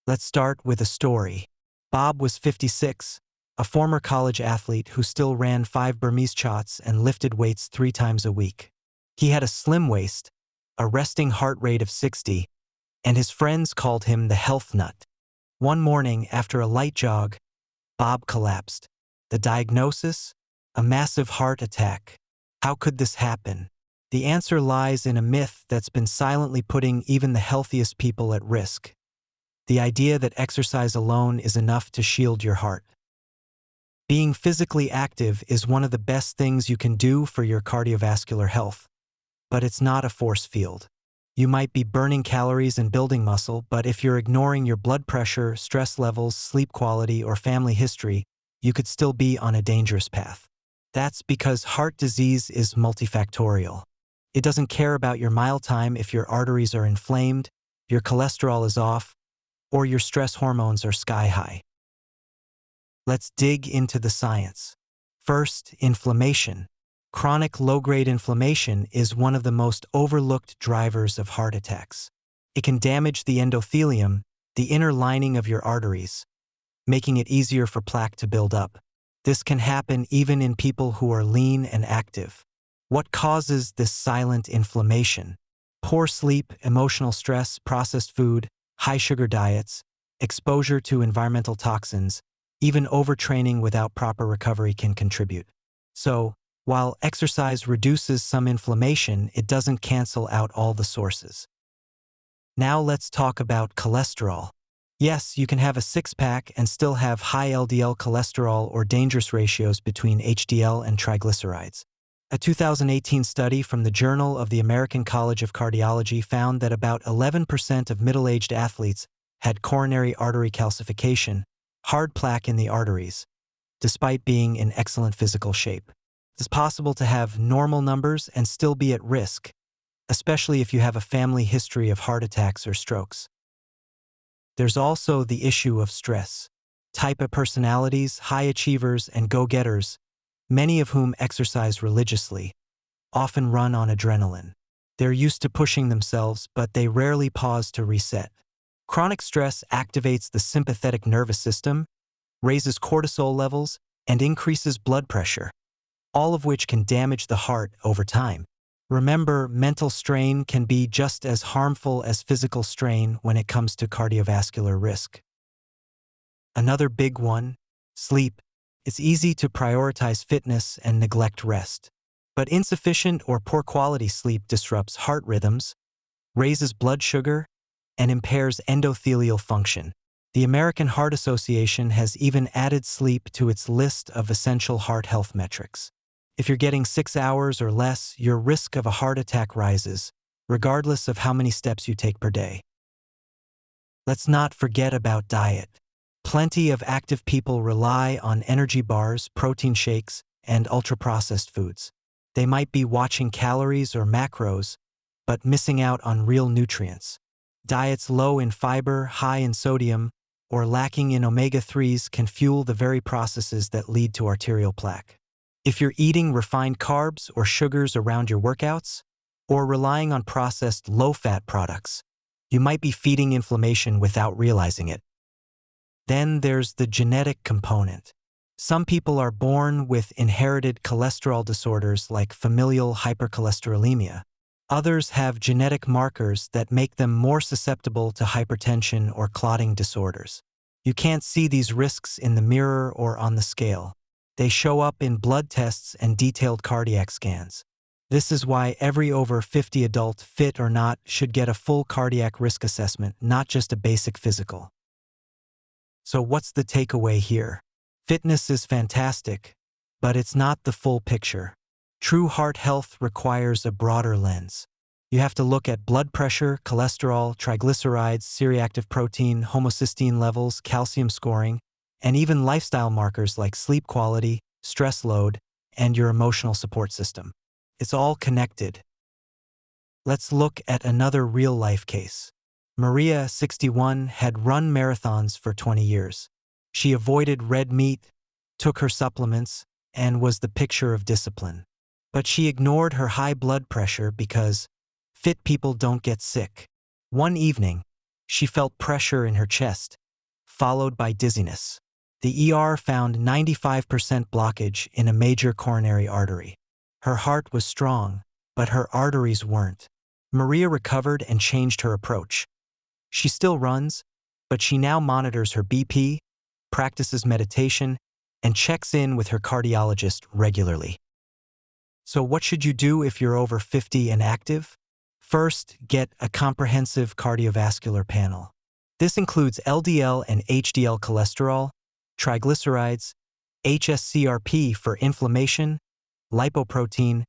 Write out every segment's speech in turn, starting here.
Let's start with a story. Bob was 56, a former college athlete who still ran 5 Burmese shots and lifted weights 3 times a week. He had a slim waist, a resting heart rate of 60, and his friends called him the health nut. One morning, after a light jog, Bob collapsed. The diagnosis? A massive heart attack. How could this happen? The answer lies in a myth that's been silently putting even the healthiest people at risk. The idea that exercise alone is enough to shield your heart. Being physically active is one of the best things you can do for your cardiovascular health. But it's not a force field. You might be burning calories and building muscle, but if you're ignoring your blood pressure, stress levels, sleep quality, or family history, you could still be on a dangerous path. That's because heart disease is multifactorial. It doesn't care about your mile time if your arteries are inflamed, your cholesterol is off, or your stress hormones are sky high. Let's dig into the science. First, inflammation. Chronic low-grade inflammation is one of the most overlooked drivers of heart attacks. It can damage the endothelium, the inner lining of your arteries, making it easier for plaque to build up. This can happen even in people who are lean and active. What causes this silent inflammation? Poor sleep, emotional stress, processed food, high-sugar diets, exposure to environmental toxins, even overtraining without proper recovery can contribute. So, while exercise reduces some inflammation, it doesn't cancel out all the sources. Now let's talk about cholesterol. Yes, you can have a six-pack and still have high LDL cholesterol or dangerous ratios between HDL and triglycerides. A 2018 study from the Journal of the American College of Cardiology found that about 11% of middle-aged athletes had coronary artery calcification, hard plaque in the arteries, despite being in excellent physical shape. It's possible to have normal numbers and still be at risk, especially if you have a family history of heart attacks or strokes. There's also the issue of stress. Type A personalities, high achievers, and go-getters, many of whom exercise religiously, often run on adrenaline. They're used to pushing themselves, but they rarely pause to reset. Chronic stress activates the sympathetic nervous system, raises cortisol levels, and increases blood pressure, all of which can damage the heart over time. Remember, mental strain can be just as harmful as physical strain when it comes to cardiovascular risk. Another big one, sleep. It's easy to prioritize fitness and neglect rest. But insufficient or poor quality sleep disrupts heart rhythms, raises blood sugar, and impairs endothelial function. The American Heart Association has even added sleep to its list of essential heart health metrics. If you're getting 6 hours or less, your risk of a heart attack rises, regardless of how many steps you take per day. Let's not forget about diet. Plenty of active people rely on energy bars, protein shakes, and ultra-processed foods. They might be watching calories or macros, but missing out on real nutrients. Diets low in fiber, high in sodium, or lacking in omega-3s can fuel the very processes that lead to arterial plaque. If you're eating refined carbs or sugars around your workouts, or relying on processed low-fat products, you might be feeding inflammation without realizing it. Then there's the genetic component. Some people are born with inherited cholesterol disorders like familial hypercholesterolemia. Others have genetic markers that make them more susceptible to hypertension or clotting disorders. You can't see these risks in the mirror or on the scale. They show up in blood tests and detailed cardiac scans. This is why every over 50 adult, fit or not, should get a full cardiac risk assessment, not just a basic physical. So what's the takeaway here? Fitness is fantastic, but it's not the full picture. True heart health requires a broader lens. You have to look at blood pressure, cholesterol, triglycerides, C-reactive protein, homocysteine levels, calcium scoring, and even lifestyle markers like sleep quality, stress load, and your emotional support system. It's all connected. Let's look at another real-life case. Maria, 61, had run marathons for 20 years. She avoided red meat, took her supplements, and was the picture of discipline. But she ignored her high blood pressure because fit people don't get sick. One evening, She felt pressure in her chest, followed by dizziness. The ER found 95% blockage in a major coronary artery. Her heart was strong, but her arteries weren't. Maria recovered and changed her approach. She still runs, but she now monitors her BP, practices meditation, and checks in with her cardiologist regularly. So what should you do if you're over 50 and active? First, get a comprehensive cardiovascular panel. This includes LDL and HDL cholesterol, triglycerides, HSCRP for inflammation, lipoprotein,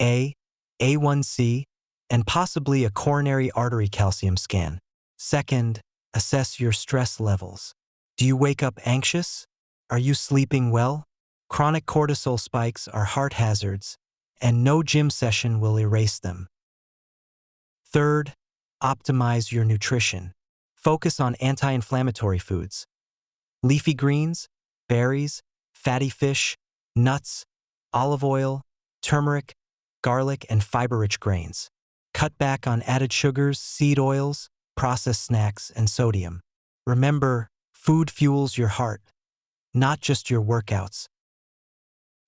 A1C, and possibly a coronary artery calcium scan. Second, assess your stress levels. Do you wake up anxious? Are you sleeping well? Chronic cortisol spikes are heart hazards, and no gym session will erase them. Third, optimize your nutrition. Focus on anti-inflammatory foods. Leafy greens, berries, fatty fish, nuts, olive oil, turmeric, garlic, and fiber-rich grains. Cut back on added sugars, seed oils, processed snacks, and sodium. Remember, food fuels your heart, not just your workouts.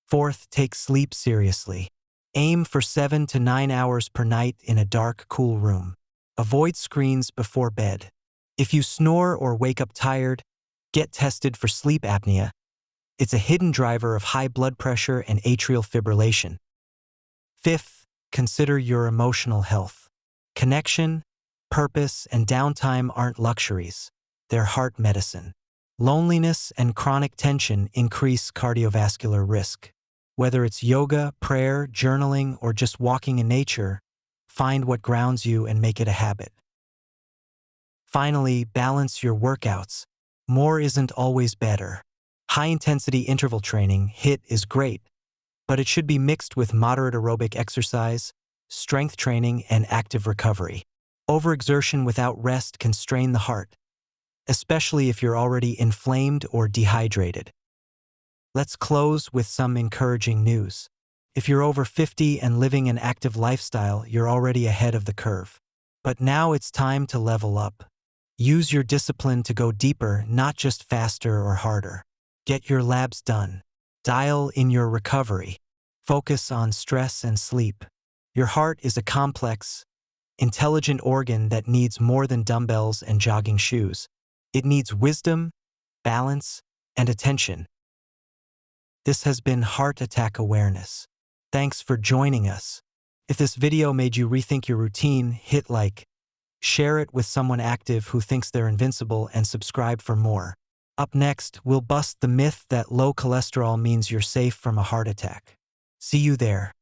Fourth, take sleep seriously. Aim for 7 to 9 hours per night in a dark, cool room. Avoid screens before bed. If you snore or wake up tired, get tested for sleep apnea. It's a hidden driver of high blood pressure and atrial fibrillation. Fifth, consider your emotional health. Connection, purpose, and downtime aren't luxuries. They're heart medicine. Loneliness and chronic tension increase cardiovascular risk. Whether it's yoga, prayer, journaling, or just walking in nature, find what grounds you and make it a habit. Finally, balance your workouts. More isn't always better. High-intensity interval training, HIIT, is great, but it should be mixed with moderate aerobic exercise, strength training, and active recovery. Overexertion without rest can strain the heart, especially if you're already inflamed or dehydrated. Let's close with some encouraging news. If you're over 50 and living an active lifestyle, you're already ahead of the curve. But now it's time to level up. Use your discipline to go deeper, not just faster or harder. Get your labs done. Dial in your recovery. Focus on stress and sleep. Your heart is a complex, intelligent organ that needs more than dumbbells and jogging shoes. It needs wisdom, balance, and attention. This has been Heart Attack Awareness. Thanks for joining us. If this video made you rethink your routine, hit like, share it with someone active who thinks they're invincible, and subscribe for more. Up next, we'll bust the myth that low cholesterol means you're safe from a heart attack. See you there.